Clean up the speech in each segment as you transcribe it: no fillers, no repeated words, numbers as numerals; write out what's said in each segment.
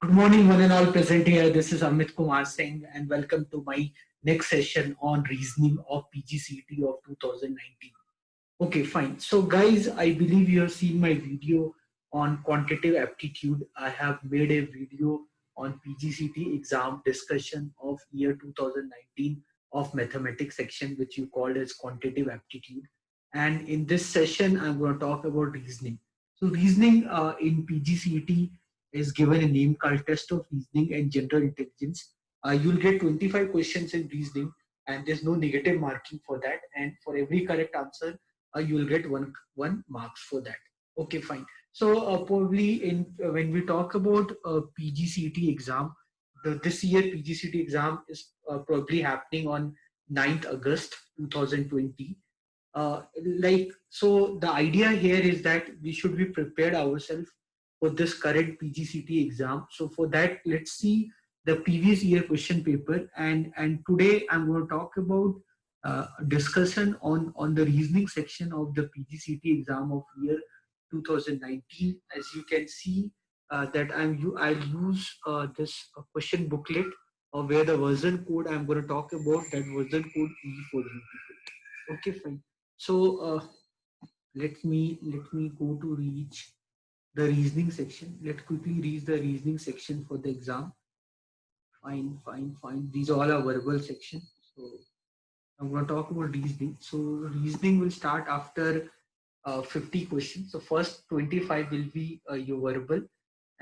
Good morning, one and all present here. This is Amit Kumar Singh, and welcome to my next session on reasoning of PGCET of 2019. Okay, fine. So, guys, I believe you have seen my video on quantitative aptitude. I have made a video on PGCET exam discussion of year 2019 of mathematics section, which you called as quantitative aptitude. And in this session, I'm going to talk about reasoning. So, reasoning in PGCET is given a name called Test of Reasoning and General Intelligence. You'll get 25 questions in reasoning, and there's no negative marking for that. And for every correct answer, you will get one marks for that. Okay, fine. So probably in when we talk about PGCET exam, this year PGCET exam is probably happening on 9th August 2020. So the idea here is that we should be prepared ourselves for this current PGCET exam. So for that, let's see the previous year question paper, and today I'm going to talk about discussion on the reasoning section of the PGCET exam of year 2019. As you can see, that I'll use this question booklet, where the version code I'm going to talk about, that version code E for you people. Okay, fine. So let me go to reach the reasoning section. Let's quickly reach the reasoning section for the exam. Fine, fine, fine. These all are verbal section. So I'm going to talk about reasoning. So reasoning will start after 50 questions. So first 25 will be your verbal,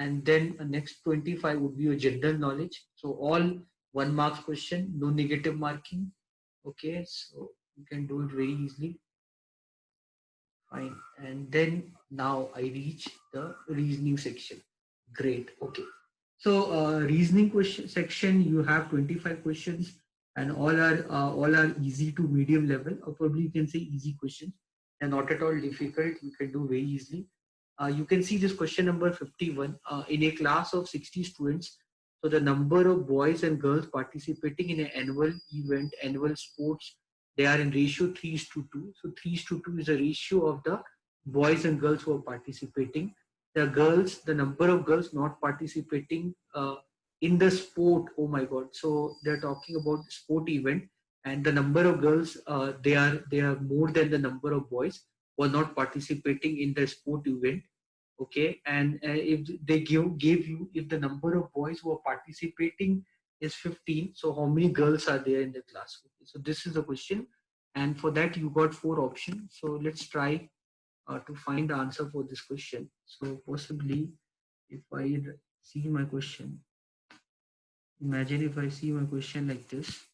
and then next 25 would be your general knowledge. So all 1 mark question, no negative marking. Okay, so you can do it very easily. Fine. And then now I reach the reasoning section. Great. Okay. So reasoning question section, you have 25 questions, and all are easy to medium level, or probably you can say easy questions. They're not at all difficult. You can do very easily. You can see this question number 51. In a class of 60 students, so the number of boys and girls participating in an annual event, annual sports, they are in ratio 3 is to 2. So 3 is to 2 is the ratio of the boys and girls who are participating. The number of girls not participating in the sport. Oh my God! So they're talking about sport event, and the number of girls, they are more than the number of boys who are not participating in the sport event. Okay, and if they gave you, if the number of boys who are participating is 15, so how many girls are there in the class? Okay, so this is the question, and for that you got four options. So let's try to find the answer for this question. So possibly, if I see my question, imagine if I see my question like this.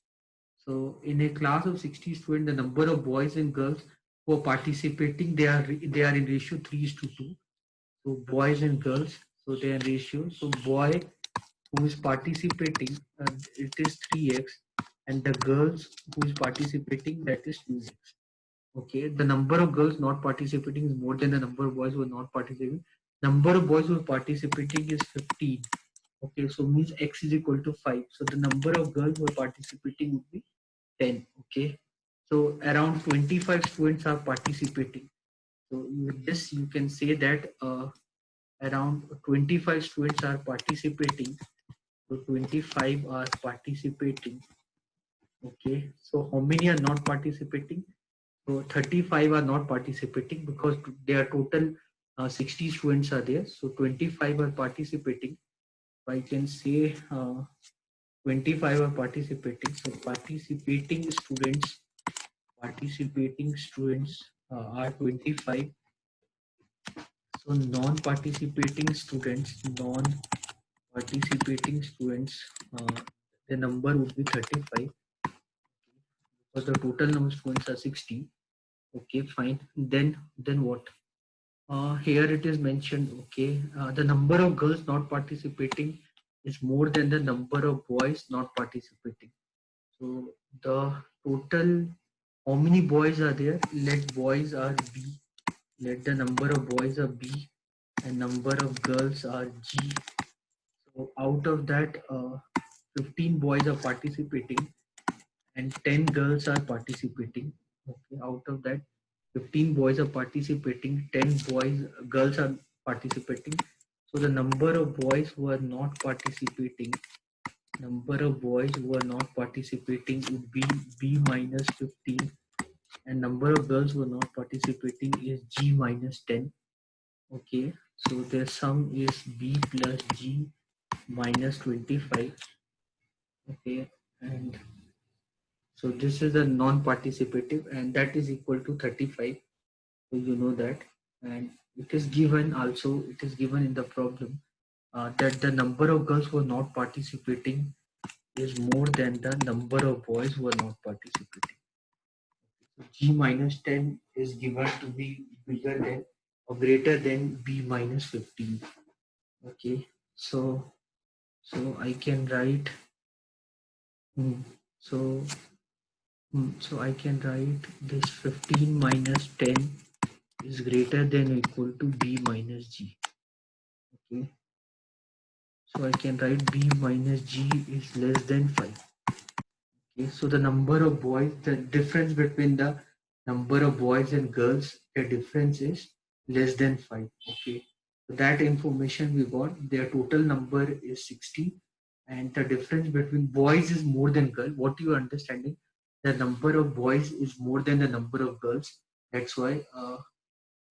So in a class of 60 students, the number of boys and girls who are participating, they are in ratio 3 is to 2. So boys and girls, so they are in ratio. So boy who is participating, it is 3x, and the girls who is participating, that is 2x. Okay, the number of girls not participating is more than the number of boys who are not participating. Number of boys who are participating is 15. Okay, so means x is equal to 5. So the number of girls who are participating would be 10. Okay, so around 25 students are participating. So with this, you can say that around 25 students are participating. So 25 are participating. Okay, so how many are not participating? So 35 are not participating because there are total 60 students are there. So 25 are participating. So I can say 25 are participating. So participating students are 25. So non-participating students, the number would be 35, because the total number of students are 60. Okay, fine. Then what? Here it is mentioned. Okay, the number of girls not participating is more than the number of boys not participating. So the total, how many boys are there? Let boys are B. Let the number of boys are B, and number of girls are G. So out of that, 15 boys are participating and 10 girls are participating. Okay, out of that, 15 boys are participating, 10 girls are participating. So the number of boys who are not participating, would be B minus 15, and number of girls who are not participating is G minus 10. Okay, so their sum is B plus G minus 25. Okay, and so this is a non-participative, and that is equal to 35. So you know that, and it is given also. It is given in the problem that the number of girls who are not participating is more than the number of boys who are not participating. So G minus 10 is given to be bigger than or greater than B minus 15. Okay, so I can write. Hmm, so so I can write this 15 minus 10 is greater than or equal to B minus G. Okay, so I can write B minus G is less than 5. Okay, so the number of boys, the difference between the number of boys and girls, the difference is less than 5. Okay, so that information we got, their total number is 60, and the difference between boys is more than girls. What you are understanding? The number of boys is more than the number of girls. That's why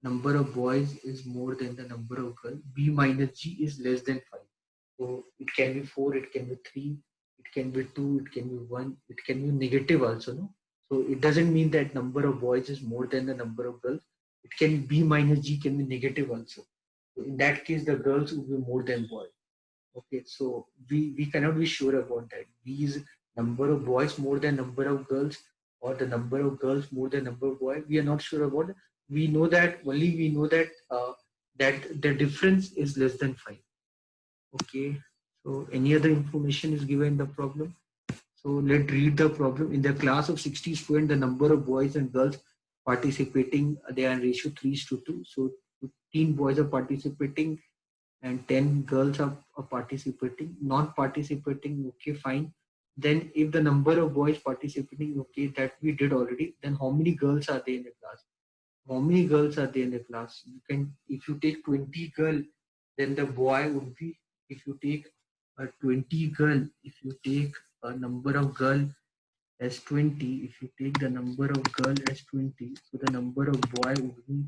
number of boys is more than the number of girls. B minus G is less than 5. So it can be 4, it can be 3, it can be 2, it can be 1, it can be negative also. No? So it doesn't mean that number of boys is more than the number of girls. It can be B minus G can be negative also. So in that case, the girls will be more than boys. Okay, so we cannot be sure about that. B is number of boys more than number of girls, or the number of girls more than number of boys. We are not sure about it. We know that only we know that that the difference is less than 5. Okay, so any other information is given in the problem. So let's read the problem. In the class of 60 students, the number of boys and girls participating, they are in ratio 3:2. So 15 boys are participating and 10 girls are participating. Not participating, okay, fine. Then if the number of boys participating, okay, that we did already, then how many girls are there in the class? How many girls are there in the class? You can, if you take 20 girl, then the boy would be, if you take a 20 girl, if you take a number of girl as 20, if you take the number of girl as 20, so the number of boy would be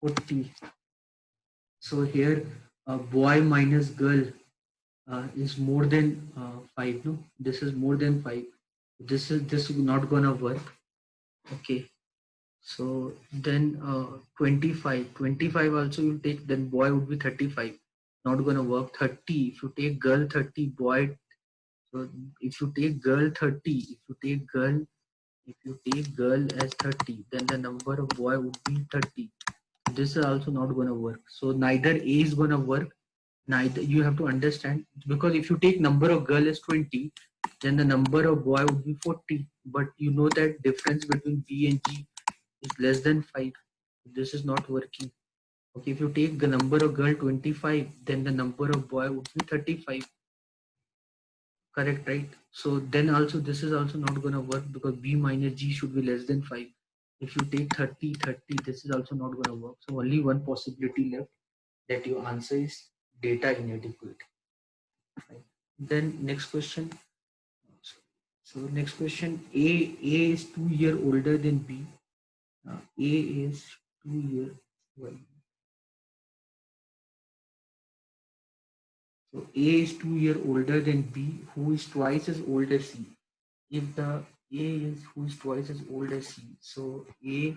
40. So here boy minus girl is more than 5. No, this is more than 5. This is not gonna work. Okay, so then 25 also you take, then boy would be 35. Not gonna work. 30, if you take girl 30, boy. So if you take girl 30, if you take girl as 30, then the number of boy would be 30. This is also not gonna work. So neither A is gonna work. Neither, you have to understand, because if you take number of girl as 20, then the number of boy would be 40. But you know that difference between B and G is less than 5. This is not working. Okay, if you take the number of girl 25, then the number of boy would be 35. Correct, right? So then also this is also not going to work, because B minus G should be less than 5. If you take 30, this is also not going to work. So only one possibility left, that your answer is data inadequate. Right? Then next question. So next question, A is 2 years older than B. A is 2 years. Well, so A is 2 years older than B, who is twice as old as C. If the A is who is twice as old as C, so A,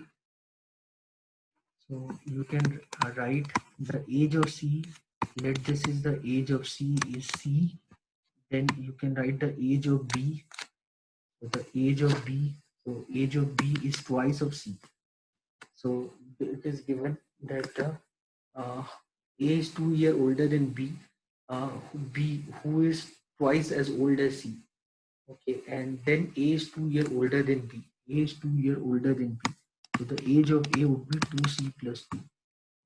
so you can write the age of C. Let this is the age of C is C. Then you can write the age of B. So the age of B, so age of B is twice of C. So it is given that A is 2 years older than B. B who is twice as old as C. Okay, and then A is 2 years older than B. A is 2 years older than B. So the age of A would be 2C plus 2.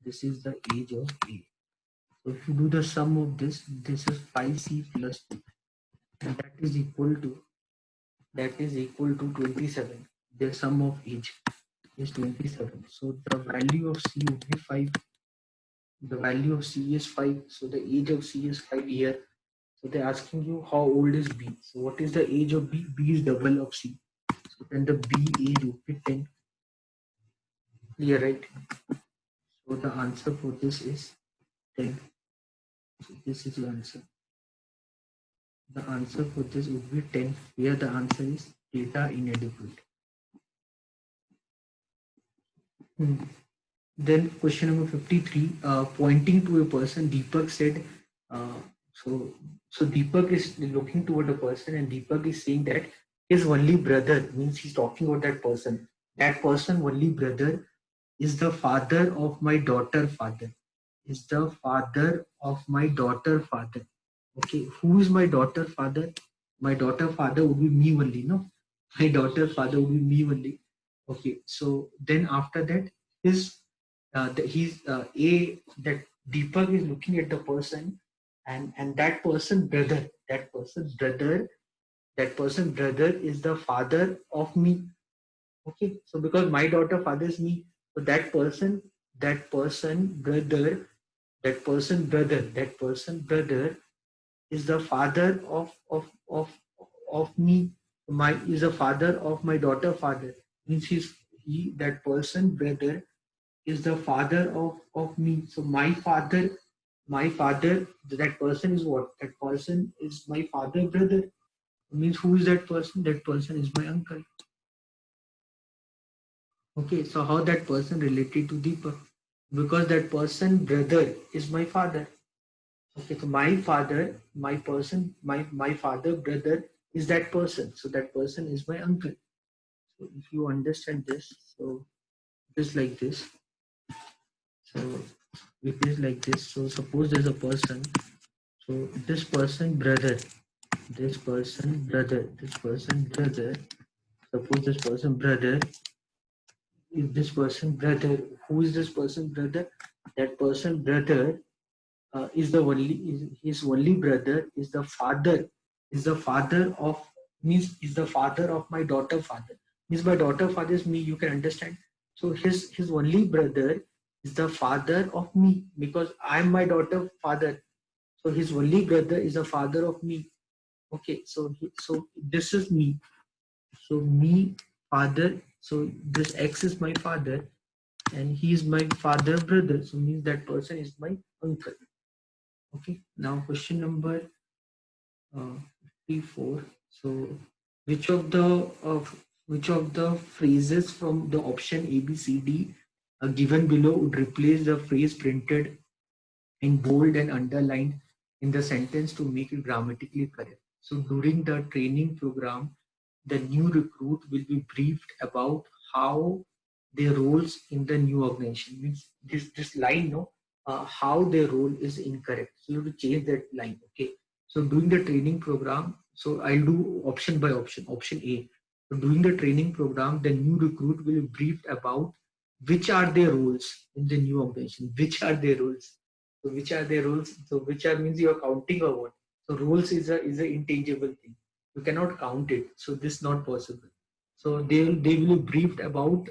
This is the age of A. So if you do the sum of this, this is 5C plus 2. And that is equal to 27. The sum of age is 27. So the value of C would be 5. The value of C is 5. So the age of C is 5 year. So they're asking you how old is B. So what is the age of B? B is double of C. So then the B age would be 10. Clear, right? So the answer for this is 10. So this is the answer. The answer for this would be 10. Here the answer is data inadequate. Then question number 53, pointing to a person, Deepak said, uh, so Deepak is looking toward a person and Deepak is saying that his only brother, means he's talking about that person. That person, only brother, is the father of my daughter father. Is the father of my daughter father. Okay, who is my daughter father? My daughter father would be me only, no? My daughter father would be me only. Okay, so then after that, his he's a that Deepak is looking at the person, and that person brother, that person brother is the father of me. Okay, so because my daughter father is me, so that person brother, that person brother is the father of me. My is the father of my daughter father. Means he that person brother is the father of me. So my father, that person is what? That person is my father brother. Means who is that person? That person is my uncle. Okay, so how that person related to Deepak? Because that person brother is my father. Okay, so my father brother is that person. So that person is my uncle. So if you understand this, so it is like this. So it is like this. So suppose there's a person. So this person brother, this person brother, this person brother. Suppose this person brother. If this person brother, who is this person brother? That person brother is the only his only brother is the father of means is the father of my daughter father. Means my daughter father is me. You can understand. So his only brother is the father of me because I am my daughter father. So his only brother is the father of me. Okay, so this is me. So me father. So this X is my father, and he is my father brother. So means that person is my uncle. Okay. Now question number 54. So which of the phrases from the option A, B, C, D given below would replace the phrase printed in bold and underlined in the sentence to make it grammatically correct? So during the training program, the new recruit will be briefed about how their roles in the new organization. Means this line, no, how their role is incorrect. So you have to change that line. Okay. So during the training program, so I'll do option by option. Option A. So during the training program, the new recruit will be briefed about which are their roles in the new organization. Which are their roles? So which are their roles? So which are means you are counting or what? So roles is a intangible thing. You cannot count it. So this is not possible. So they will be briefed about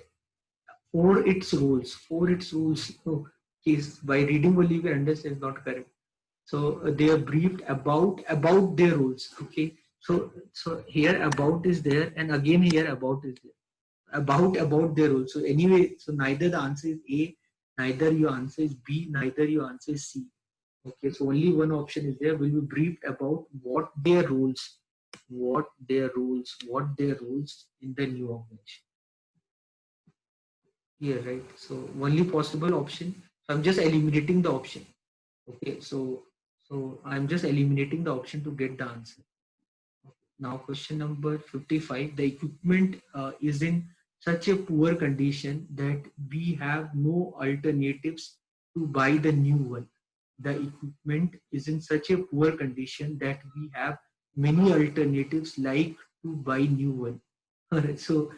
for its rules. For its rules. So case by reading only you can understand is not correct. So they are briefed about their rules. Okay. So here about is there, and again here about is there. About their rules. So anyway, so neither the answer is A, neither your answer is B, neither your answer is C. Okay, so only one option is there. Will be briefed about what their rules in the new organization. Yeah, right. So only possible option. So I'm just eliminating the option. Okay, so I'm just eliminating the option to get the answer. Now question number 55. The equipment is in such a poor condition that we have no alternatives to buy the new one. The equipment is in such a poor condition that we have many alternatives like to buy new one. Alright, so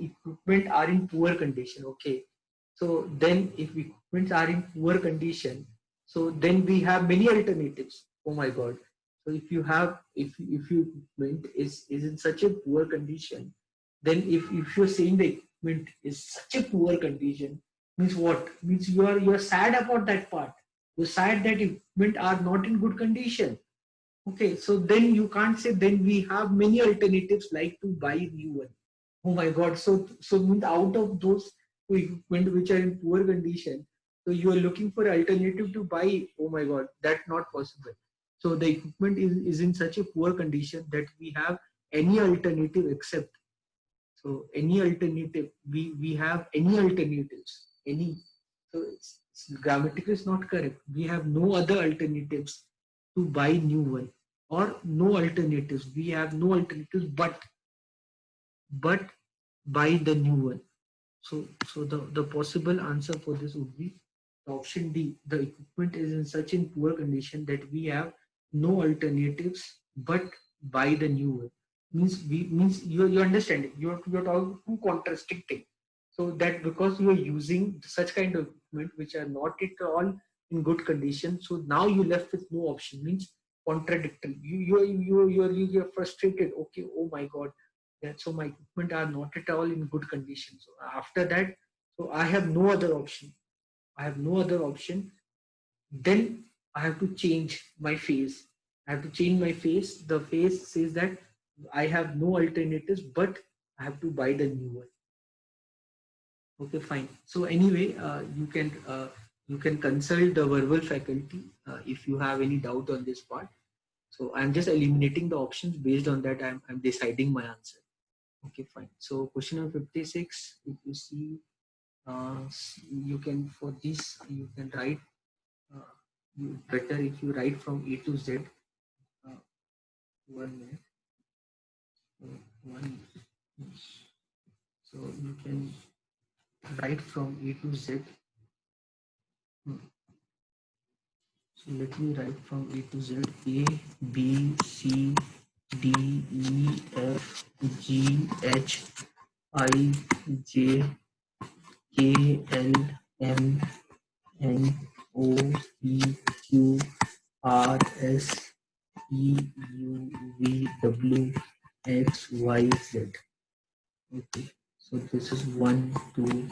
equipment are in poor condition. Okay. So then if equipments are in poor condition, so then we have many alternatives. Oh my god. So if your equipment is in such a poor condition, then if you're saying the equipment is such a poor condition, means what? Means you are sad about that part. Beside that equipment are not in good condition. Okay, so then you can't say then we have many alternatives like to buy new one. Oh my God! So means out of those equipment which are in poor condition, so you are looking for alternative to buy. Oh my God, that's not possible. So the equipment is in such a poor condition that we have any alternative except. So any alternative, we have any alternatives, any. So it's grammatically is not correct. We have no other alternatives to buy new one, or no alternatives. We have no alternatives but buy the new one. So the possible answer for this would be the option D. The equipment is in such in poor condition that we have no alternatives but buy the new one. Means you understand it. You're talking two contrasting. So that because you are using such kind of equipment which are not at all in good condition, so now you left with no option. Means contradictory. You're frustrated. Okay. Oh my God, that so my equipment are not at all in good condition. So after that, so I have no other option. I have no other option. Then I have to change my phase. I have to change my phase. The phase says that I have no alternatives, but I have to buy the new one. Okay, fine. So anyway, you can consult the verbal faculty if you have any doubt on this part. So I'm just eliminating the options. Based on that, I'm deciding my answer. Okay, fine. So question number 56, if you see, you can, for this, you can write, better if you write from A to Z. 1 minute. 1 minute. So you can write from A to Z. So let me write from A to Z. A, B, C, D, E, F, G, H, I, J, K, L, M, N, O, P, Q, R, S, E, U, V, W, X, Y, Z. Okay, so this is 1, 2,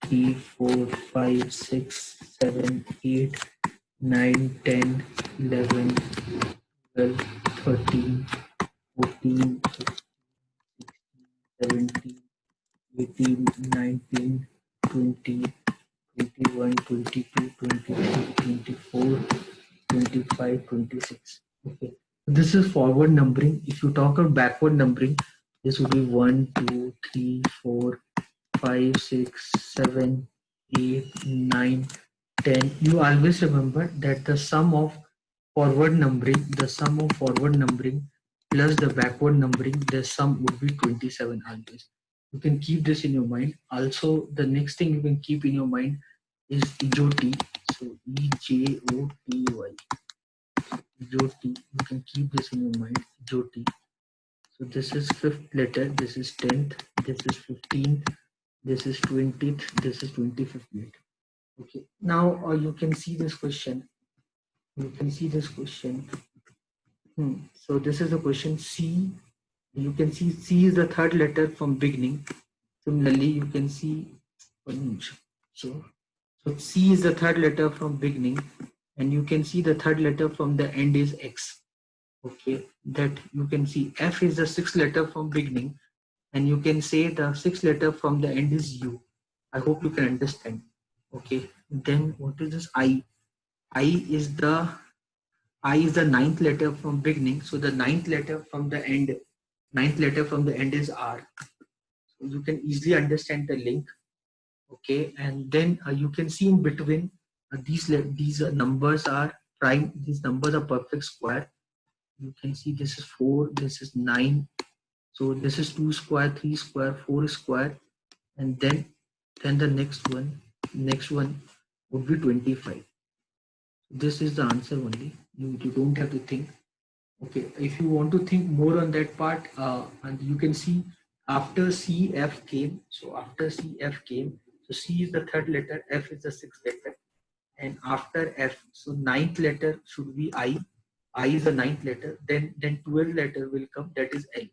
3, 4, 5, 6, 7, 8, 9, 10, 11, 12, 13, 14, 15, 17, 18, 19, 20, 21, 22, 23, 24, 25, 26. Okay. This is forward numbering. If you talk about backward numbering, this would be 1, 2, 3, 4, 5, 6, 7, 8, 9, 10. You always remember that the sum of forward numbering, plus the backward numbering, the sum would be 27 always. You can keep this in your mind. Also, the next thing you can keep in your mind is EJOT. So EJOTY. EJOT. You can keep this in your mind. EJOT. So this is fifth letter. This is 10th. This is 15th. This is 20th. This is 25th letter. Okay. Now you can see this question. You can see this question. So this is the question C. You can see C is the third letter from beginning. Similarly, you can see so C is the third letter from beginning, and you can see the third letter from the end is X. Okay, that you can see F is the sixth letter from beginning, and you can say the sixth letter from the end is U. I hope you can understand. Okay, then what is this I? I is the ninth letter from beginning, so the ninth letter from the end is R. So you can easily understand the link. Okay, and then you can see in between these numbers are prime. These numbers are perfect square. You can see this is 4, this is 9. So this is 2 square, 3 square, 4 square, and then the next one would be 25. This is the answer only. You don't have to think. Okay, if you want to think more on that part, and you can see after CF came. So after CF came, so C is the third letter, F is the sixth letter, and after F, so ninth letter should be I. I is the ninth letter. Then 12th letter will come. That is L.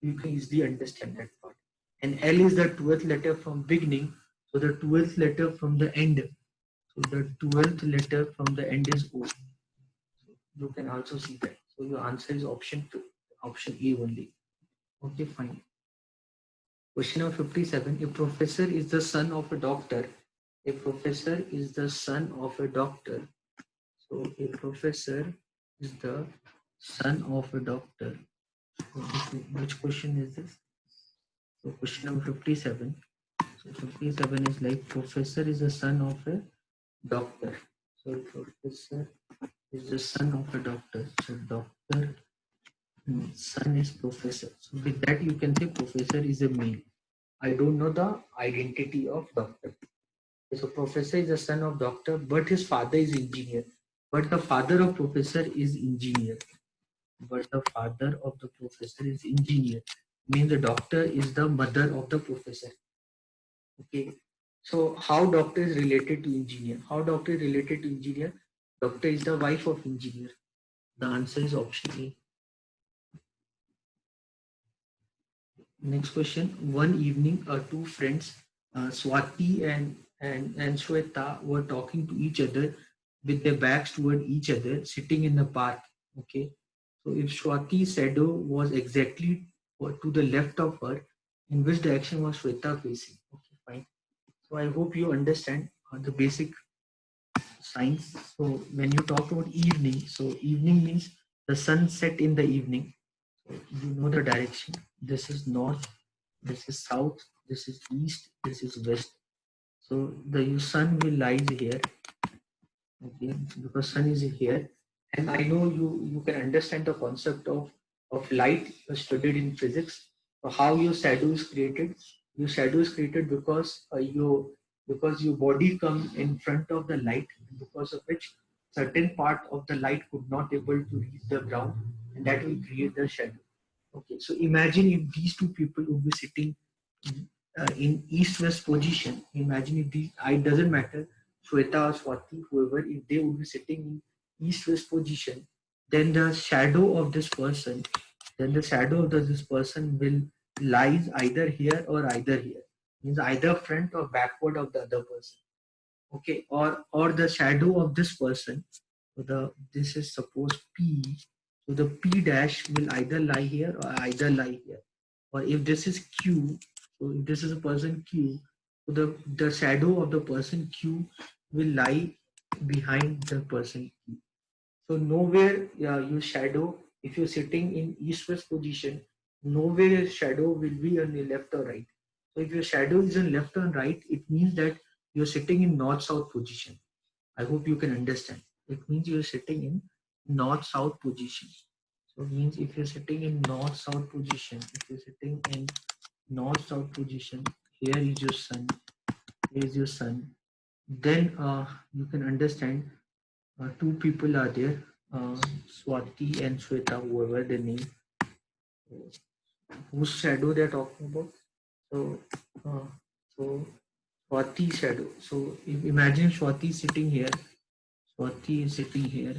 You can easily understand that part. And L is the 12th letter from beginning. So the 12th letter from the end. So the 12th letter from the end is O. So you can also see that. So your answer is option A only. Okay, fine. Question number 57. A professor is the son of a doctor. A professor is the son of a doctor. So a professor is the son of a doctor. So which question is this? So question number 57. So 57 is like professor is the son of a doctor. So professor is the son of a doctor. So doctor son is professor. So with that you can say professor is a male. I don't know the identity of doctor. So professor is the son of doctor, but his father is engineer. But the father of professor is engineer. But the father of the professor is engineer. Means the doctor is the mother of the professor. Okay. So how doctor is related to engineer? How doctor is related to engineer? Doctor is the wife of engineer. The answer is option A. Next question. One evening, two friends, Swati and Shweta, were talking to each other with their backs toward each other, sitting in the park. Okay. So if Swati's shadow was exactly to the left of her, in which direction was Shweta facing? Okay, fine. So I hope you understand the basic science. So when you talk about evening, so evening means the sun set in the evening. So you know the direction. This is north, this is south, this is east, this is west. So the sun will rise here, okay, because sun is here. And I know you can understand the concept of light studied in physics. So how your shadow is created? Your shadow is created because your body come in front of the light, because of which certain part of the light could not able to reach the ground, and that will create the shadow. Okay, so imagine if these two people would be sitting in east-west position. Imagine if these, it doesn't matter, Shweta or Swati, whoever, if they would be sitting in east-west position, then the shadow of this person, this person will lies either here or either here. Means either front or backward of the other person. Okay, or the shadow of this person. So this is suppose P. So the P dash will either lie here or either lie here. Or if this is Q, so if this is a person Q, so the shadow of the person Q will lie behind the person Q. So nowhere your shadow, if you're sitting in east-west position, nowhere your shadow will be on the left or right. So if your shadow is on left or right, it means that you're sitting in north-south position. I hope you can understand. It means you're sitting in north-south position. So it means if you're sitting in north-south position, if you're sitting in north-south position, here is your sun, here is your sun, then you can understand two people are there, Swati and Shweta, whoever they name, whose shadow they're talking about. So, uh, so Swati shadow. So imagine Swati sitting here. Swati is sitting here.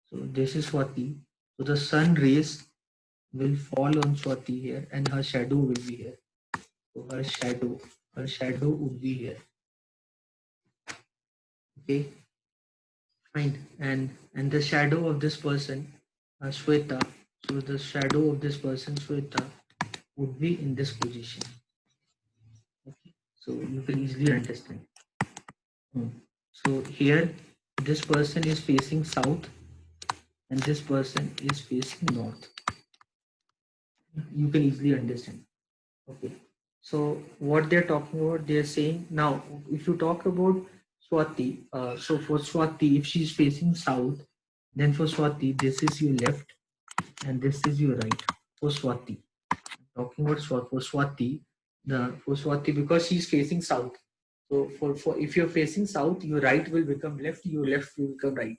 So this is Swati. So the sun rays will fall on Swati here, and her shadow will be here. So her shadow would be here. Okay, fine. And the shadow of this person, Shweta. So the shadow of this person, Shweta, would be in this position. Okay, so you can easily understand. So here, this person is facing south, and this person is facing north. You can easily understand. Okay. So what they're talking about, they're saying now, if you talk about Swati, so for Swati, if she's facing south, then for Swati, this is your left and this is your right. For Swati, talking about Swati, for Swati, because she's facing south. So for if you're facing south, your right will become left, your left will become right.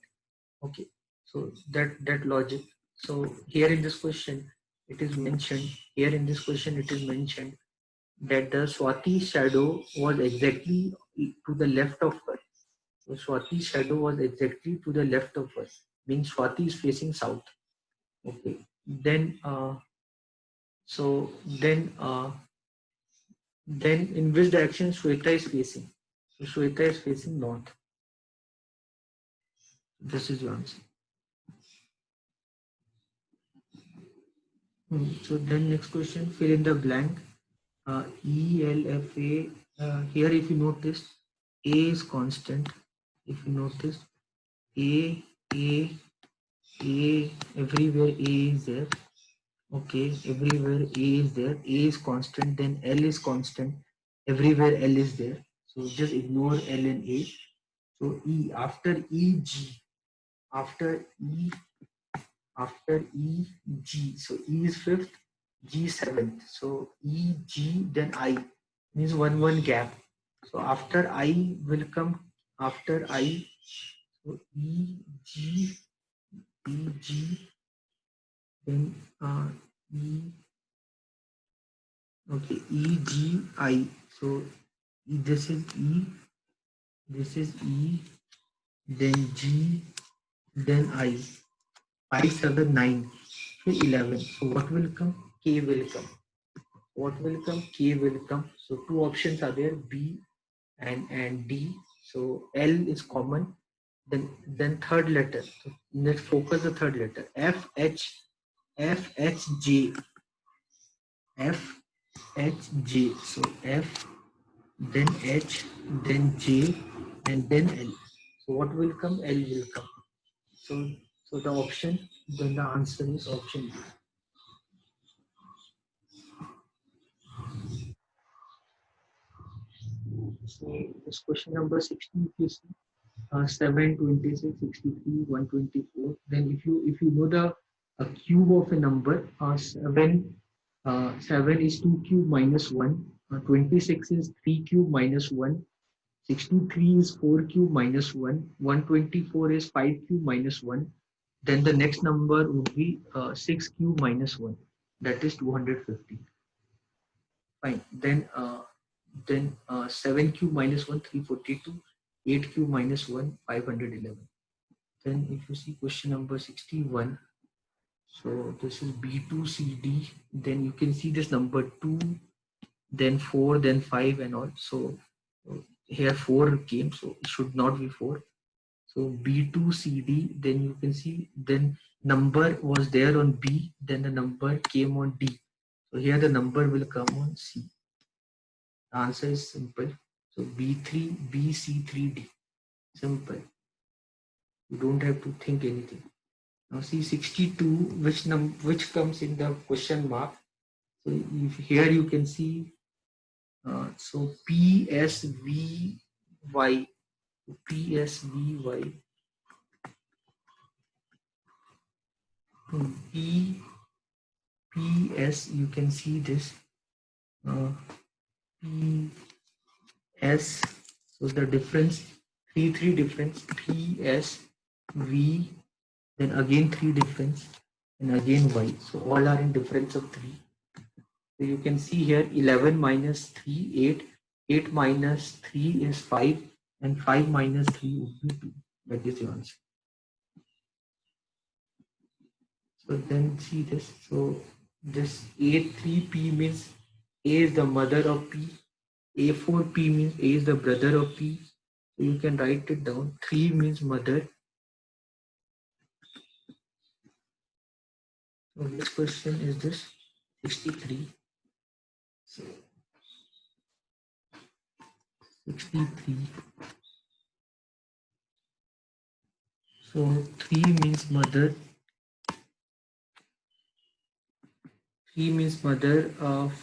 Okay. So that logic. So here in this question, it is mentioned. Here in this question, it is mentioned that the Swati shadow was exactly to the left of her. So Swati's shadow was exactly to the left of her, means Swati is facing south. Okay. Then so then in which direction Shweta is facing? So Shweta is facing north. This is your answer. So then next question, fill in the blank. E, L, F, A. Here if you notice, A is constant. If you notice, A, A, A, everywhere A is there. Okay, everywhere A is there. A is constant, then L is constant. Everywhere L is there. So just ignore L and A. So E, after E, G. After E, G. So E is fifth, G seventh. So E, G, then I means one gap. So after I will come, after I, so E, G, then E, okay, E, G, I. So this is E, this is E, then G, then I. 5, 7, 9, so 11. So what will come? K will come. What will come? K will come. So two options are there, B and D. So L is common. Then third letter. So let's focus the third letter. F H J. F H J. So F, then H, then J, and then L. So what will come? L will come. So the option, then the answer is option B. So this question number 60, if you see, 7, 26, 63, 124. Then if you know the cube of a number, 7 is 2 cube minus 1, 26 is 3 cube minus 1, 63 is 4 cube minus 1, 124 is 5 cube minus 1. Then the next number would be 6 cube minus 1, that is 250. Fine. Then 7 cube minus 1, 342, 8 cube minus 1, 511. Then if you see question number 61, so this is B2CD, then you can see this number 2, then 4, then 5 and all. So here 4 came, so it should not be 4. So B2CD, then you can see, then number was there on B, then the number came on D. So here the number will come on C. The answer is simple. So B3, BC3D. Simple. You don't have to think anything. Now see 62, which comes in the question mark. So if here you can see, so PSVY, PSVY, PS, you can see this, PS, so the difference, 3 difference, PSV, then again 3 difference, and again Y. So all are in difference of 3. So you can see here 11 minus 3, 8. 8 minus 3 is 5, and 5 minus 3 would be 2. That is the answer. So then see this. So this A3P means A is the mother of P. A4P means A is the brother of P. So you can write it down. 3 means mother. So this question is this 63. So 63. So 3 means mother. 3 means mother.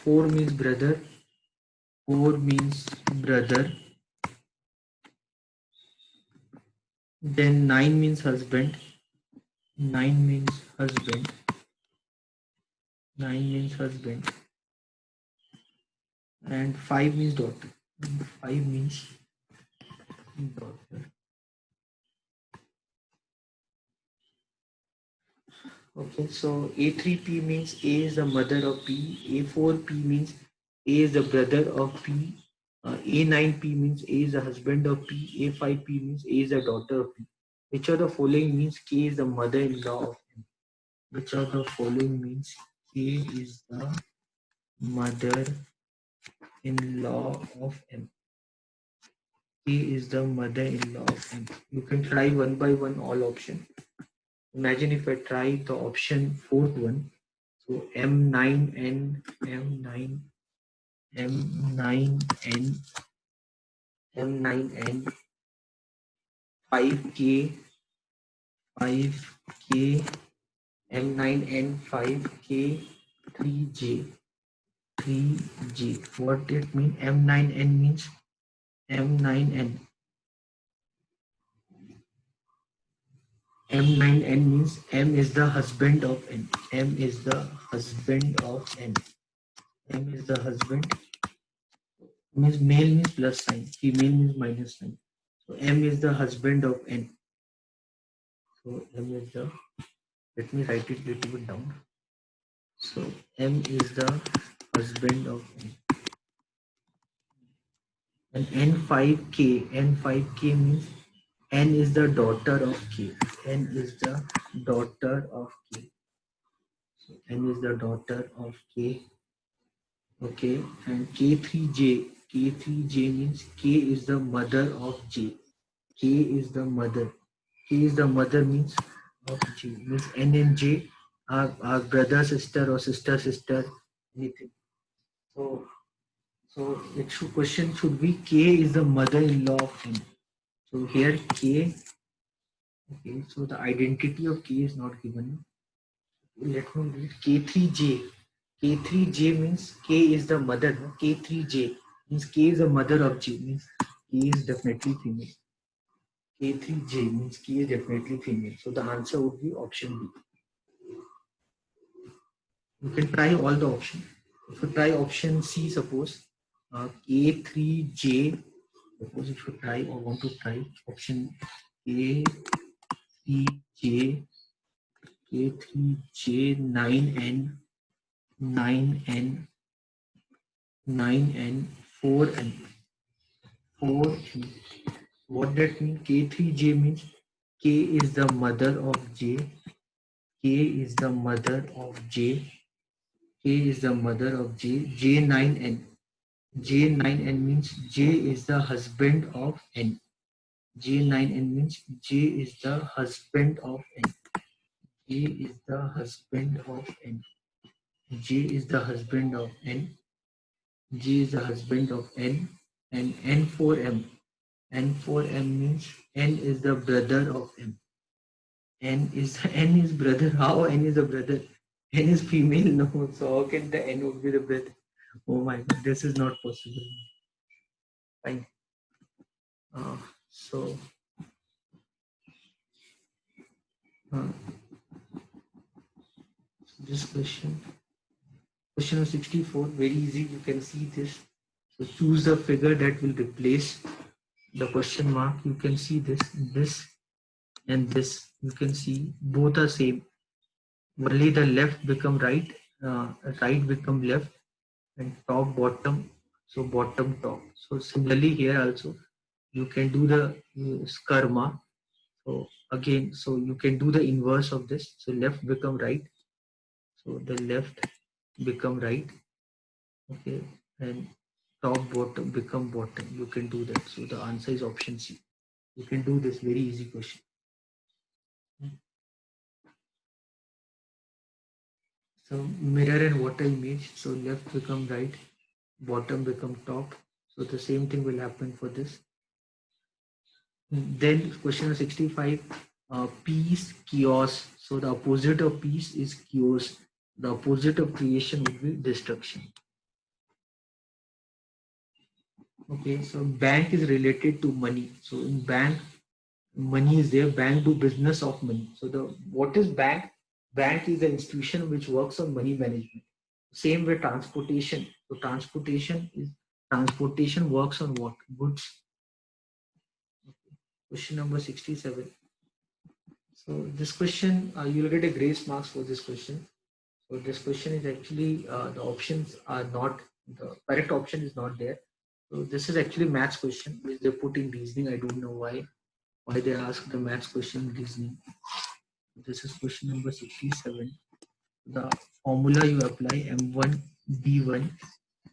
4 means brother. 4 means brother. Then 9 means husband. 9 means husband. 9 means husband. And 5 means daughter. 5 means daughter. Okay, so A3P means A is the mother of P. A4P means A is the brother of P. A9P means A is the husband of P. A5P means A is the daughter of P. Which of the following means K is the mother-in-law of M? Which of the following means K is the mother-in-law of M? is the mother-in-law of M. You can try one by one all option. Imagine if I try the option fourth one. So M9N, M9, M9N, M9N, 5K, 5K, M9N, 5K, 3J, 3J. What it mean? M9N means M9N. M9N means M is the husband of N. M is the husband of N. M is the husband. Means male means plus sign, female means minus sign. So M is the husband of N. So M is the, let me write it a little bit down. So M is the husband of N. And N5K, N5K means N is the daughter of K. N is the daughter of K. So N is the daughter of K. Okay, and K3J, K3J means K is the mother of J. K is the mother. K is the mother means of J. Means N and J are brother, sister, or sister, sister, anything. So it should, question should be K is the mother-in-law of N. So here K, okay, so the identity of K is not given. Let me read K3J. K3J means K is the mother. No? K3J means K is the mother of J. Means K is definitely female. K3J means K is definitely female. So the answer would be option B. You can try all the options. If you try option C, suppose K3J. Suppose if you try or want to try option K3J, K3J 9N, 9N, 9N, 4N, 4N. What that means? K3J means K is the mother of J. K is the mother of J. K is the mother of J. J9N. J9N means J is the husband of N. J9N means J is the husband of N. J is the husband of N. J is the husband of N. J is the husband of N. And N4M. N4M means N is the brother of M. N is brother. How N is a brother? N is female. No. So how can the N would be the brother? Oh my God, this is not possible. Fine. So this question number 64, very easy. You can see this. So choose the figure that will replace the question mark. You can see this and this. You can see both are same. Only the left become right, right become left, and top bottom. So bottom top. So similarly here also you can do the karma. So again, so you can do the inverse of this. So left become right. So the left become right. Okay, and top bottom become bottom. You can do that. So the answer is option C. You can do this very easy question. So mirror and water image. So left become right, bottom become top. So the same thing will happen for this. Then question 65, peace, chaos. So the opposite of peace is chaos. The opposite of creation would be destruction. Okay, so bank is related to money. So in bank, money is there. Bank do business of money. So the what is bank? Bank is the institution which works on money management. Same with transportation. So transportation works on what? Goods. Question number 67. So this question, you will get a grace marks for this question. So this question is actually the options are not, the correct option is not there. So this is actually maths question which they put in reasoning. I don't know why they ask the maths question in reasoning. This is question number 67. The formula you apply M1 D1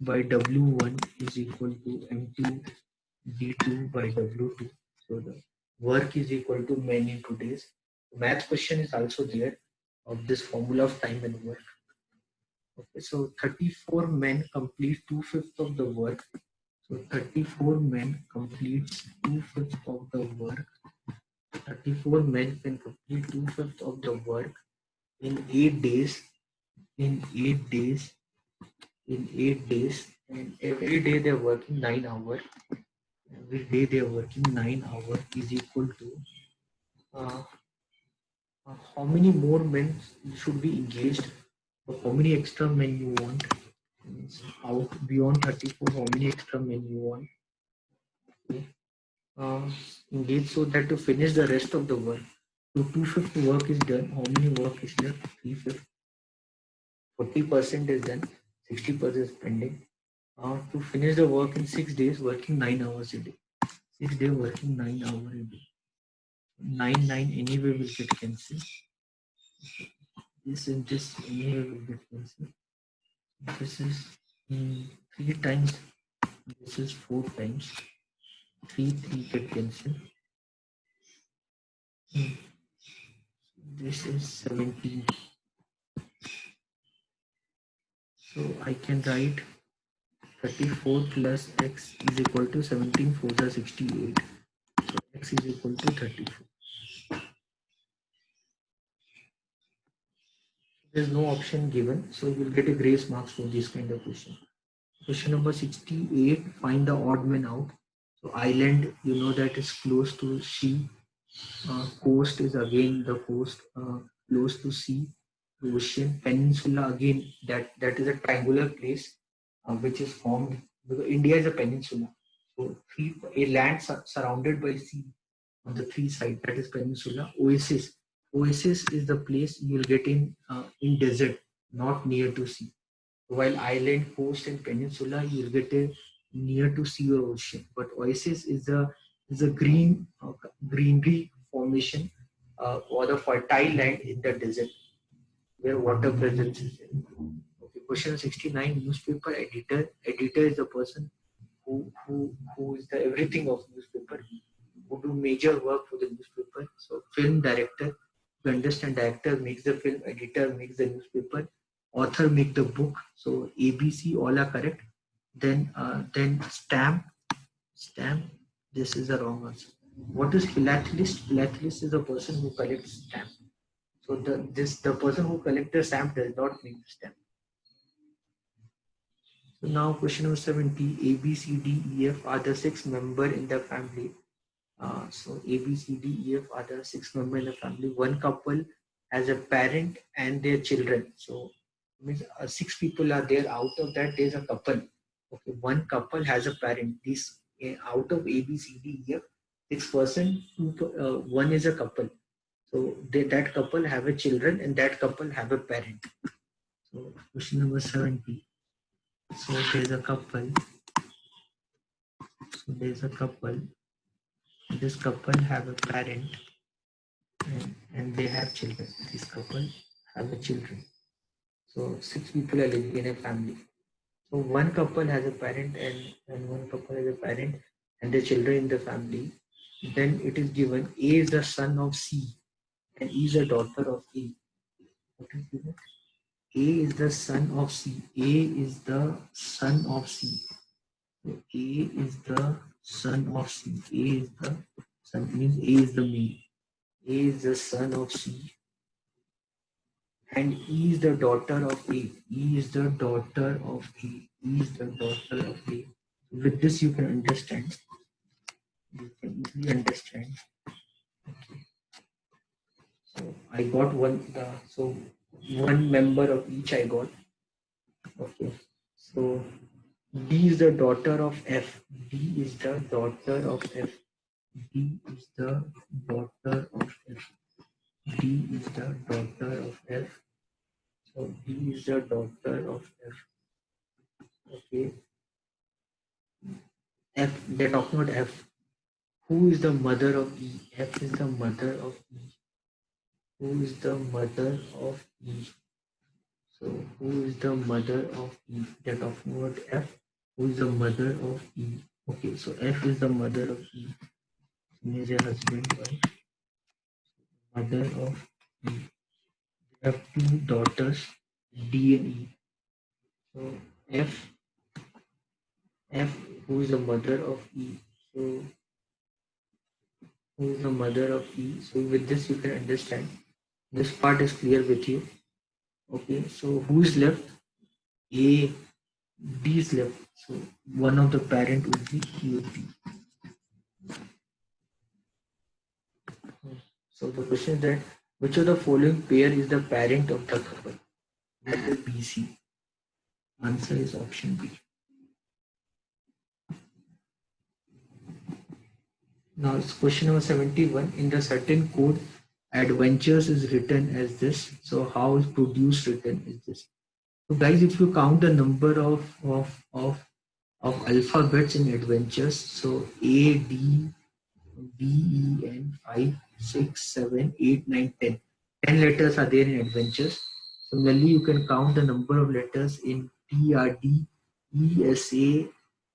by W1 is equal to M2 D2 by W2. So the work is equal to men into days. Math question is also there of this formula of time and work. Okay, so 34 men complete 2/5 of the work. So 34 men completes 2/5 of the work. 34 men can complete 2/5 of the work in 8 days. In 8 days. In 8 days. And every day they're working 9 hours. Every day they're working 9 hours is equal to uh, how many more men should be engaged, or how many extra men you want. Means out beyond 34, how many extra men you want. Okay. Engage so that to finish the rest of the work. So 2/5 work is done. How many work is left? 3/5. 40% is done. 60% is pending. To finish the work in 6 days, working 9 hours a day. 6 days working 9 hours a day. 9 anyway will get cancelled. This and this anyway will get cancelled. This is 3 times. This is 4 times. 3 get cancelled. This is 17. So I can write 34 plus x is equal to 17 4 are 68. So x is equal to 34. There's no option given, so you'll get a grace marks for this kind of question. Question number 68, find the odd man out. So island, you know that is close to sea. Coast is again the coast, close to sea, ocean. Peninsula again, that is a triangular place which is formed because India is a peninsula. So a land surrounded by sea on the three sides, that is peninsula. Oasis is the place you'll get in desert, not near to sea. While island, coast, and peninsula, you'll get a near to sea or ocean. But oasis is a greenery formation or the fertile land in the desert where water presence is there. Okay, question 69. Newspaper editor. Editor is the person who is the everything of newspaper, who do major work for the newspaper. So film director, you understand, director makes the film, editor makes the newspaper, author make the book. So ABC all are correct. Then stamp. This is the wrong answer. What is philatelist? Philatelist is the person who collects stamp. So the person who collects the stamp does not make the stamp. So now question number 70. A, B, C, D, E, F are the 6 members in the family. So A, B, C, D, E, F are the 6 members in the family. One couple has a parent and their children. So means 6 people are there. Out of that, there's a couple. Okay, one couple has a parent. This out of A, B, C, D, E, F, 6%, one is a couple. So that couple have a children and that couple have a parent. So question number 70. So there's a couple. So there's a couple. This couple have a parent and they have children. This couple have a children. So 6 people are living in a family. So one couple has a parent and one couple has a parent and the children in the family. Then it is given A is the son of C and E is the daughter of A. What is given? A is the son of C. A is the son of C. So A is the son of C. A is the son, means A is the male. A is the son of C and E is the daughter of A. E is the daughter of A. E is the daughter of A. With this you can understand. You can easily understand. Okay. So I got one. So one member of each I got. Okay. So D is the daughter of F. D is the daughter of F. D is the daughter of F. D is the daughter of F. So D is the daughter of F. Okay. F, they're talking about F. Who is the mother of E? F is the mother of E. Who is the mother of E? So who is the mother of E? They're talking about F. Who is the mother of E? Okay, so F is the mother of E. Means a husband, wife. Mother of E. They have two daughters, D and E. So F, F, who is the mother of E. So who is the mother of E? So with this you can understand. This part is clear with you. Okay, so who is left? A, B is left. So one of the parent would be he or B. So the question is that which of the following pair is the parent of the couple? That is BC. Answer is option B. Now it's question number 71. In the certain code, adventures is written as this. So how is produce written as this? So guys, if you count the number of alphabets in adventures, so A, D, B, E, N, 5, 6, 7, 8, 9, 10. 10 letters are there in adventures. Similarly, you can count the number of letters in T, R, D, E, S, A,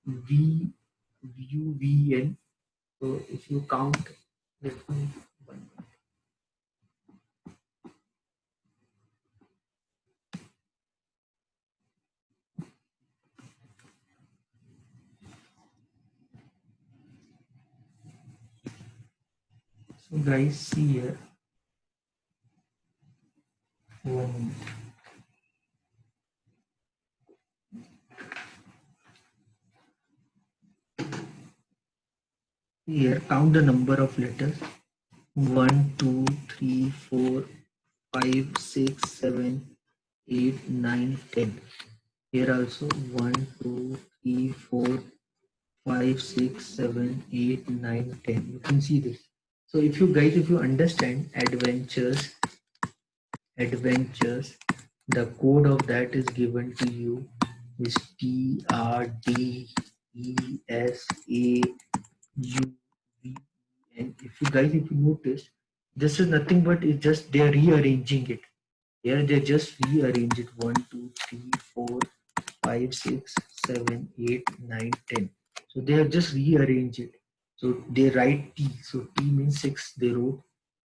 V, U, V, N. So if you count, let me one. So guys, see here. One. Here, count the number of letters. 1, 2, 3, 4, 5, 6, 7, 8, 9, 10. Here also 1, 2, 3, 4, 5, 6, 7, 8, 9, 10. You can see this. So if you guys, if you understand adventures, the code of that is given to you is T R D E S A U V. And if you guys, if you notice, this is nothing but it's just they are rearranging it. Here they just rearrange it 1, 2, 3, 4, 5, 6, 7, 8, 9, 10. So they have just rearranged it. So they write T. So T means 6, they wrote.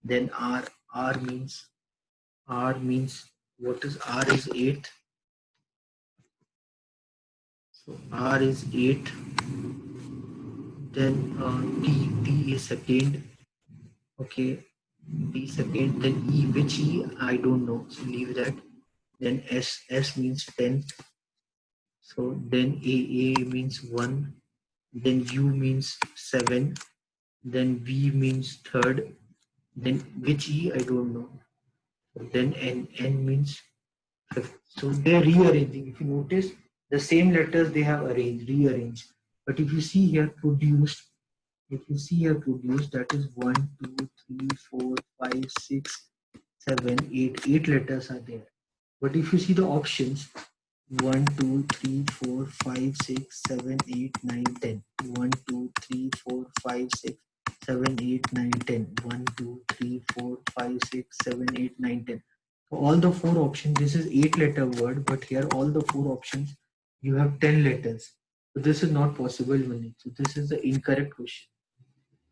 Then R. R means what is R is 8. So R is 8. Then T is second. Okay. D second. Then E, which E? I don't know. So leave that. Then S means 10. So then A means 1. Then U means 7. Then V means third. Then which E? I don't know. Then N means fifth. So they are rearranging. If you notice, the same letters they have rearranged. But if you see here produced, if you see here produced, that is 1, 2, 3, 4, 5, 6, 7, 8. 8 letters are there. But if you see the options, 1, 2, 3, 4, 5, 6, 7, 8, 9, 10. 1, 2, 3, 4, 5, 6, 7, 8, 9, 10. 1, 2, 3, 4, 5, 6, 7, 8, 9, 10. So all the four options, this is 8-letter word, but here all the four options, you have 10 letters. So this is not possible, Mani. So this is the incorrect question.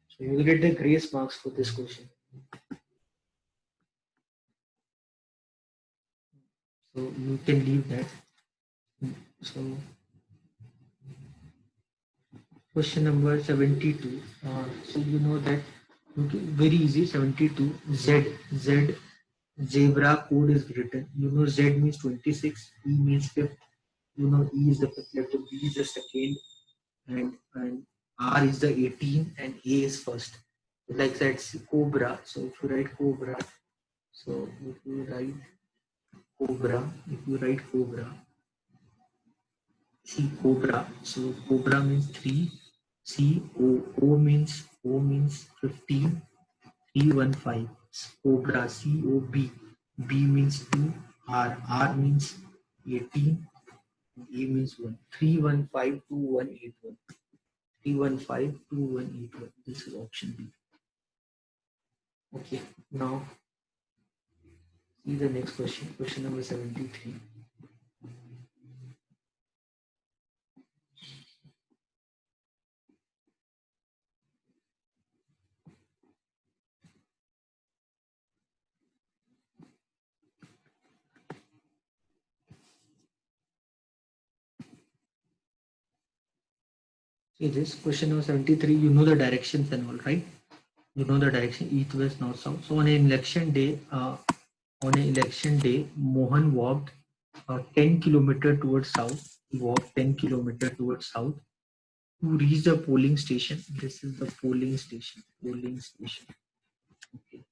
So you will get the grace marks for this question. So you can leave that. So question number 72. So you know that very easy. 72. Z zebra code is written. You know Z means 26. E means fifth. You know E is the fifth letter. B is the second, and R is the 18, and A is first. Like that's cobra. So if you write cobra, so if you write cobra, see cobra. So cobra means 3. C O means 15. 315. Cobra COB. B means 2. R means 18. A means 1. 3152181. 3152181. This is option B. Okay. Now see the next question. Question number 73. See this question number 73. You know the directions and all, right? You know the direction east, west, north, south. So on an election day, Mohan walked 10 kilometer towards south. He walked 10 kilometer towards south to reach the polling station. This is the polling station. Polling station. Okay.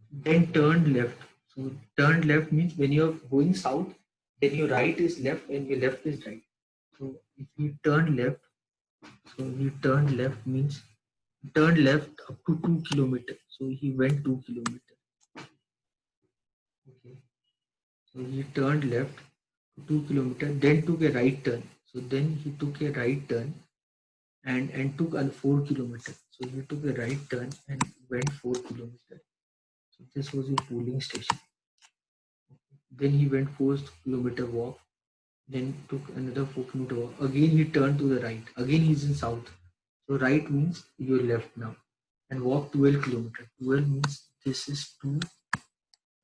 Then turned left. So turned left means when you're going south, then your right is left and your left is right. So if you turn left, so he turned left means turned left up to 2 kilometers. So he went 2 kilometers. Okay. So he turned left 2 kilometers, then took a right turn. So then he took a right turn and took a 4 kilometers. So he took a right turn and went 4 kilometers. So this was his polling station. Then he went 4 kilometer walk, then took another 4 kilometer walk. Again he turned to the right. Again he's in south. So right means you're left now. And walk 12 kilometers. 12 means this is 2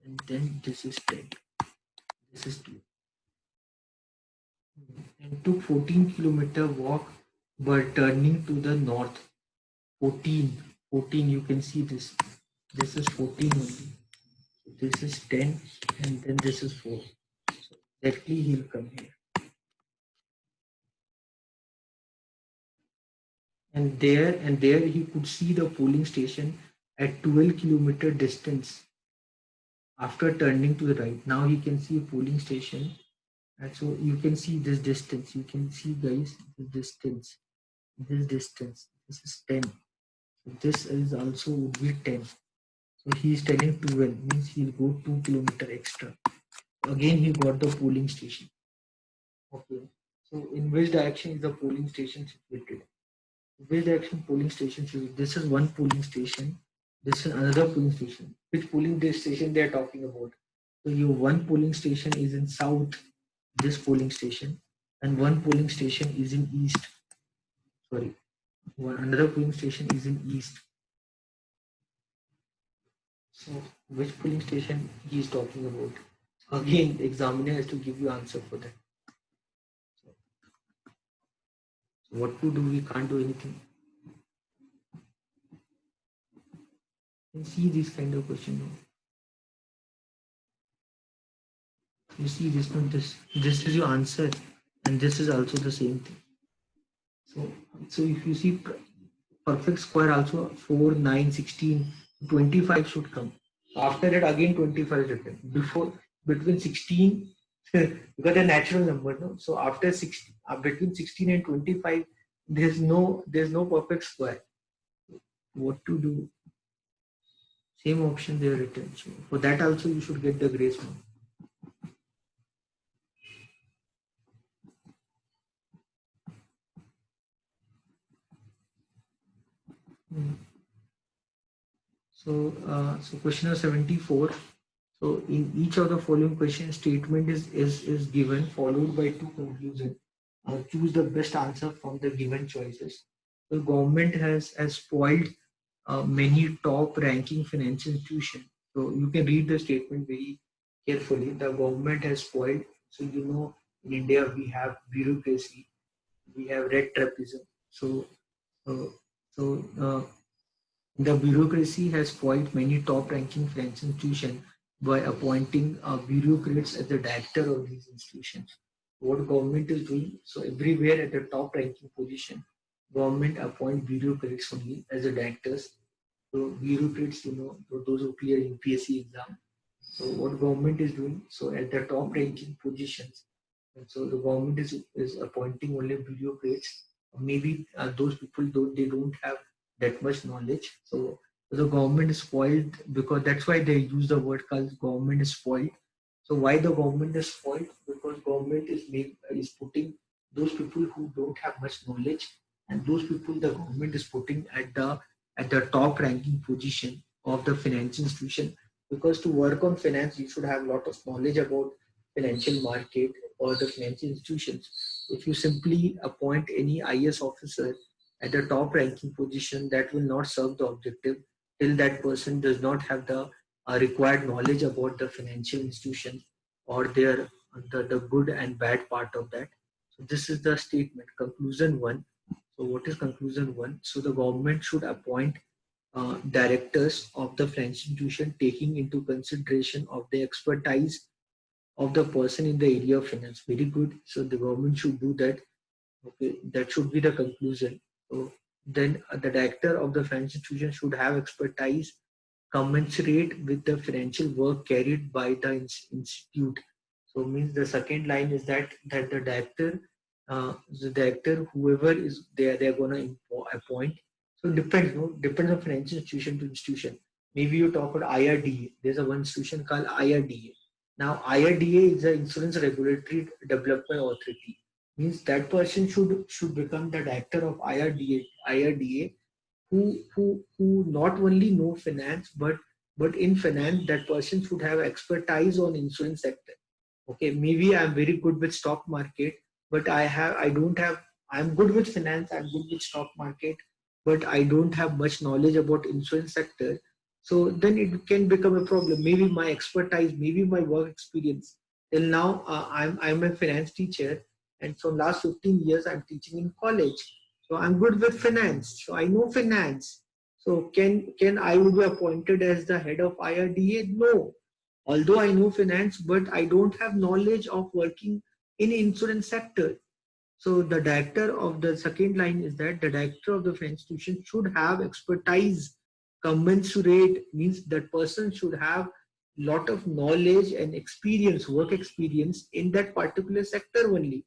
and then this is 10. This is 2. And took 14-kilometer walk but turning to the north. 14 you can see this. This is 14 only. This is 10 and then this is 4. So exactly he'll come here. And there he could see the polling station at 12-kilometer distance after turning to the right. Now he can see a polling station, and so you can see this distance. You can see, guys, the distance. This distance. This is 10. So this is also would be 10. So he is telling 12 means he'll go 2 kilometer extra. Again he got the polling station. Okay. So in which direction is the polling station situated? Which direction polling station situated? This is one polling station. This is another polling station. Which polling station they are talking about? So your one polling station is in south, this polling station, and one polling station is in east. Sorry, another polling station is in east. So which polling station he is talking about? Again, the examiner has to give you answer for that. So what to do? We can't do anything. You see this kind of question. You see this, not this. This is your answer, and this is also the same thing. So if you see perfect square also 4, 9, 16, 25 should come. After that again 25 is written. Before between 16 because a natural number, no? So after 16, between 16 and 25, there's no perfect square. What to do? Same option they are written. So for that also you should get the grace mark. So question number 74. So in each of the following question, statement is given followed by two conclusions. Choose the best answer from the given choices. The government has spoiled many top ranking financial institutions. So you can read the statement very carefully. The government has spoiled. So you know in India we have bureaucracy, we have red tapeism. Uh, so the bureaucracy has spoiled many top-ranking French institutions by appointing bureaucrats as the director of these institutions. What government is doing, so everywhere at the top-ranking position, government appoint bureaucrats only as the directors. So bureaucrats, you know, those who clear UPSC exam. So what government is doing, so at the top-ranking positions, and so the government is appointing only bureaucrats. Maybe those people don't have that much knowledge. So the government is spoiled because that's why they use the word called government is spoiled. So why the government is spoiled? Because government is putting those people who don't have much knowledge, and those people the government is putting at the top ranking position of the financial institution. Because to work on finance, you should have a lot of knowledge about financial market or the financial institutions. If you simply appoint any IS officer at the top ranking position, that will not serve the objective till that person does not have the required knowledge about the financial institution or the good and bad part of that. So this is the statement. Conclusion 1. So what is conclusion one? So the government should appoint directors of the financial institution taking into consideration of the expertise of the person in the area of finance. Very good. So the government should do that. Okay, that should be the conclusion. So then the director of the financial institution should have expertise commensurate with the financial work carried by the institute. So means the second line is that the director, whoever is there, they're gonna appoint. So depends, no, depends on financial institution to institution. Maybe you talk about IRDA. There's a one institution called IRDA. Now IRDA is the Insurance Regulatory Development Authority. Means that person should become the director of IRDA who not only know finance but in finance that person should have expertise on insurance sector. Okay, maybe I'm very good with stock market, but I don't have, I'm good with finance, I'm good with stock market, but I don't have much knowledge about insurance sector. So then it can become a problem. Maybe my expertise, maybe my work experience. Till now, I'm a finance teacher, and from last 15 years I'm teaching in college. So I'm good with finance. So I know finance. So can I will be appointed as the head of IRDA? No, although I know finance, but I don't have knowledge of working in insurance sector. So the director of the second line is that the director of the institution should have expertise commensurate, means that person should have lot of knowledge and experience, work experience in that particular sector only.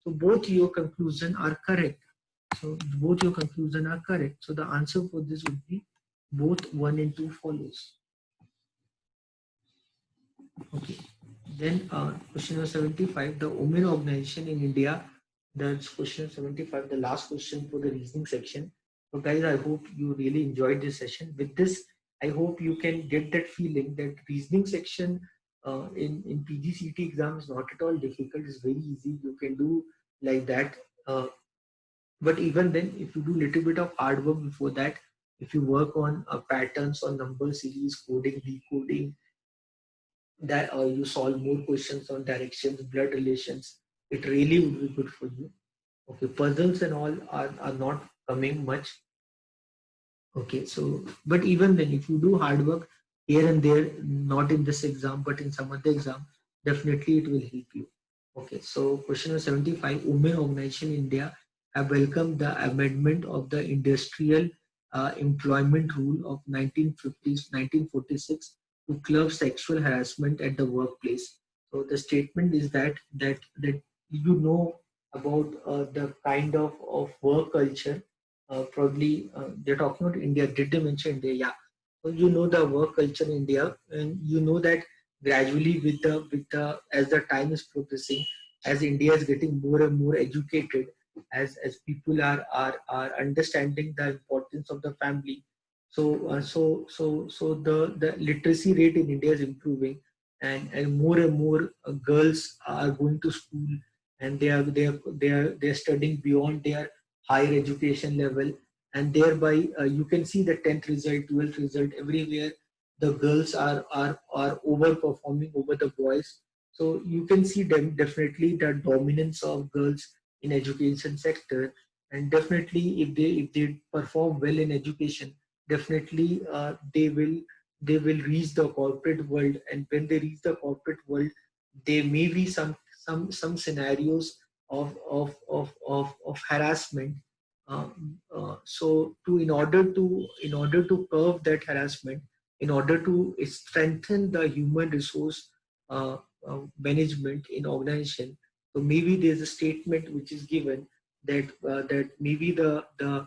So both your conclusion are correct. So both your conclusion are correct. So the answer for this would be both 1 and 2 follows. Okay. Then question number 75, the women organization in India. That's question 75, the last question for the reasoning section. So guys, I hope you really enjoyed this session. With this, I hope you can get that feeling that reasoning section in PGCET exam is not at all difficult. It's very easy. You can do like that. But even then, if you do little bit of hard work before that, if you work on patterns on number series, coding, decoding, that you solve more questions on directions, blood relations, it really would be good for you. Okay, puzzles and all are not coming much. Okay, so but even then, if you do hard work here and there, not in this exam but in some other exam, definitely it will help you. Okay, so question number 75, women organization in India have welcomed the amendment of the industrial employment rule of 1950s 1946 to curb sexual harassment at the workplace. So the statement is that you know about the kind of work culture. Probably they're talking about India. Did they mention India? Yeah. So you know the work culture in India, and you know that gradually with the as the time is progressing, as India is getting more and more educated, as people are understanding the importance of the family. So the literacy rate in India is improving, and more girls are going to school, and they are studying beyond their higher education level, and thereby you can see the 10th result, 12th result everywhere. The girls are overperforming over the boys. So you can see them definitely the dominance of girls in education sector, and definitely if they perform well in education, definitely they will reach the corporate world, and when they reach the corporate world, there may be some scenarios of harassment. So in order to curb that harassment, in order to strengthen the human resource management in organization, so maybe there's a statement which is given that maybe the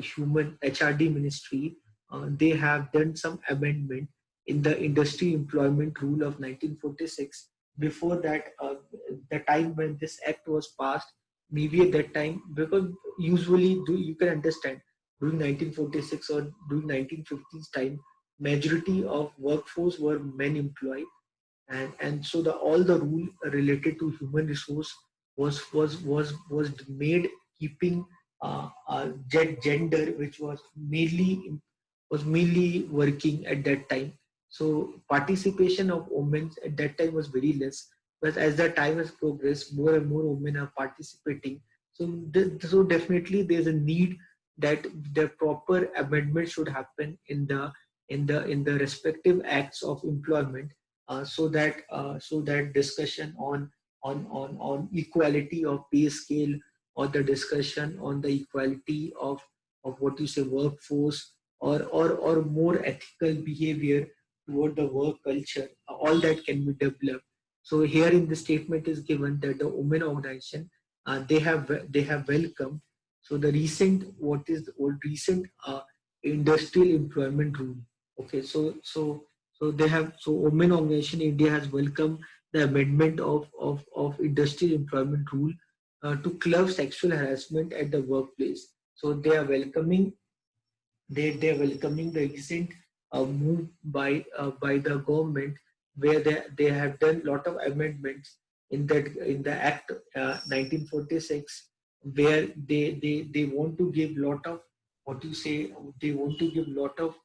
human HRD ministry, they have done some amendment in the industry employment rule of 1946. Before that, the time when this act was passed, maybe at that time, because usually you can understand during 1946 or during 1950s time, majority of workforce were men employed, and so the all the rule related to human resource was made keeping gender, which was mainly working at that time. So participation of women at that time was very less, but as the time has progressed, more and more women are participating. So definitely there's a need that the proper amendment should happen in the respective acts of employment, so that discussion on equality of pay scale, or the discussion on the equality of what you say workforce, or more ethical behavior toward the work culture, all that can be developed. So here in the statement is given that the women organization, they have welcomed, so the recent industrial employment rule. Okay, so they have, so women organization India has welcomed the amendment of industrial employment rule to curb sexual harassment at the workplace. So they are welcoming the recent move by the government, where they have done lot of amendments in the Act 1946, where they want to give lot of, what you say, they want to give lot of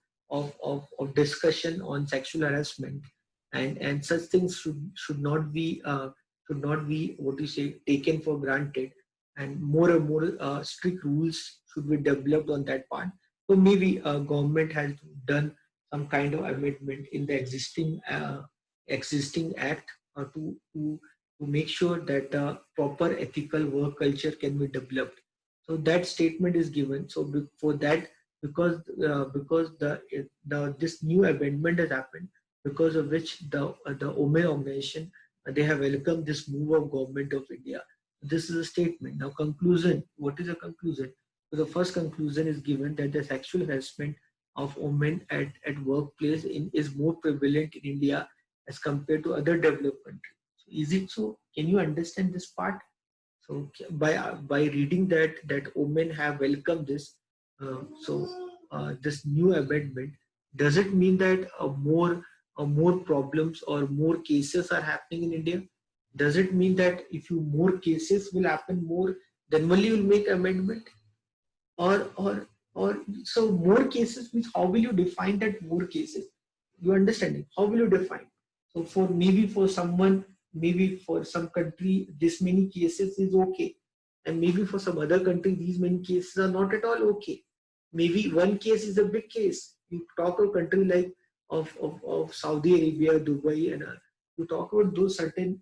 discussion on sexual harassment, and such things should not be what you say taken for granted, and more strict rules should be developed on that part. So maybe government has done some kind of amendment in the existing act to make sure that the proper ethical work culture can be developed. So that statement is given. So for that, because the this new amendment has happened, because of which the women organization, they have welcomed this move of government of India. This is a statement. Now conclusion. What is the conclusion? So the first conclusion is given that the sexual harassment of women at workplace is more prevalent in India as compared to other developed countries. So is it so? Can you understand this part? So by reading that women have welcomed this, this new amendment, does it mean that more problems or more cases are happening in India? Does it mean that if you more cases will happen more, then only you will make amendment? Or so more cases means, how will you define that more cases? You understand it? How will you define? So for maybe for someone, maybe for some country, this many cases is okay, and maybe for some other country, these many cases are not at all okay. Maybe one case is a big case. You talk of a country like of Saudi Arabia, Dubai, and you talk about those certain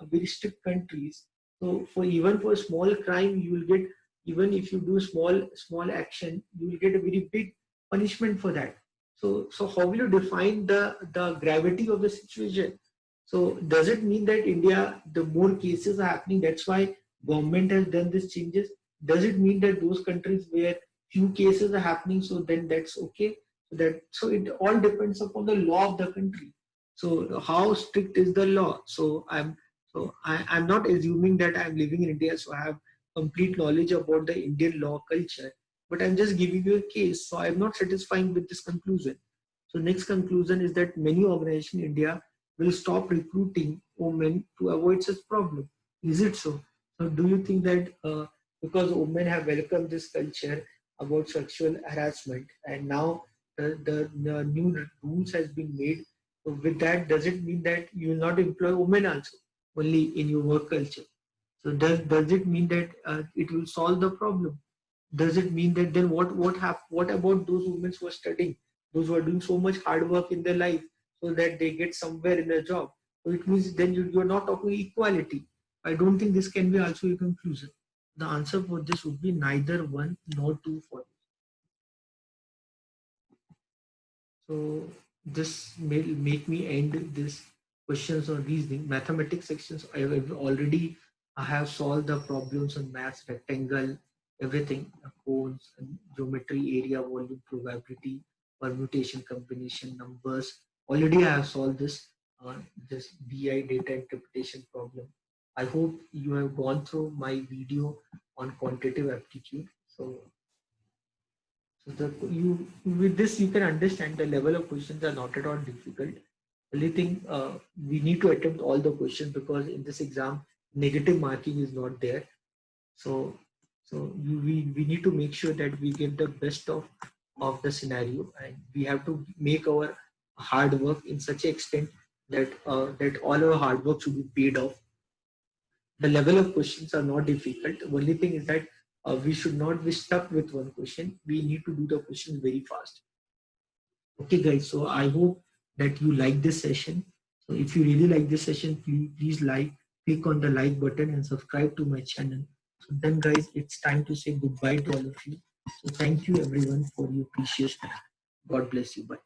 very strict countries. So for even for a small crime, you will get, even if you do small action, you will get a very big punishment for that. So how will you define the gravity of the situation? So does it mean that India, the more cases are happening, that's why government has done these changes? Does it mean that those countries where few cases are happening, so then that's okay? So it all depends upon the law of the country. So how strict is the law? I'm not assuming that I'm living in India, so I have complete knowledge about the Indian law culture, but I'm just giving you a case. So I'm not satisfying with this conclusion. So next conclusion is that many organizations in India will stop recruiting women to avoid such problem. Is it so? So do you think that because women have welcomed this culture about sexual harassment, and now the new rules has been made, so with that, does it mean that you will not employ women also only in your work culture? So does it mean that it will solve the problem? Does it mean that then what about those women who are studying, those who are doing so much hard work in their life, so that they get somewhere in their job? So it means then you're not talking equality. I don't think this can be also a conclusion. The answer for this would be neither one nor two for you. So this may make me end this questions on reasoning. Mathematics sections, I have solved the problems on maths, rectangle, everything, cones, and geometry, area, volume, probability, permutation, combination, numbers. Already I have solved this BI data interpretation problem. I hope you have gone through my video on quantitative aptitude. So you with this you can understand the level of questions are not at all difficult. Only thing we need to attempt all the questions, because in this exam negative marking is not there. So we need to make sure that we give the best of the scenario, and we have to make our hard work in such an extent that that all our hard work should be paid off. The level of questions are not difficult. The only thing is that we should not be stuck with one question. We need to do the question very fast. Okay, guys. So I hope that you like this session. So if you really like this session, please click on the like button and subscribe to my channel. So then, guys, it's time to say goodbye to all of you. So thank you everyone for your precious time. God bless you. Bye.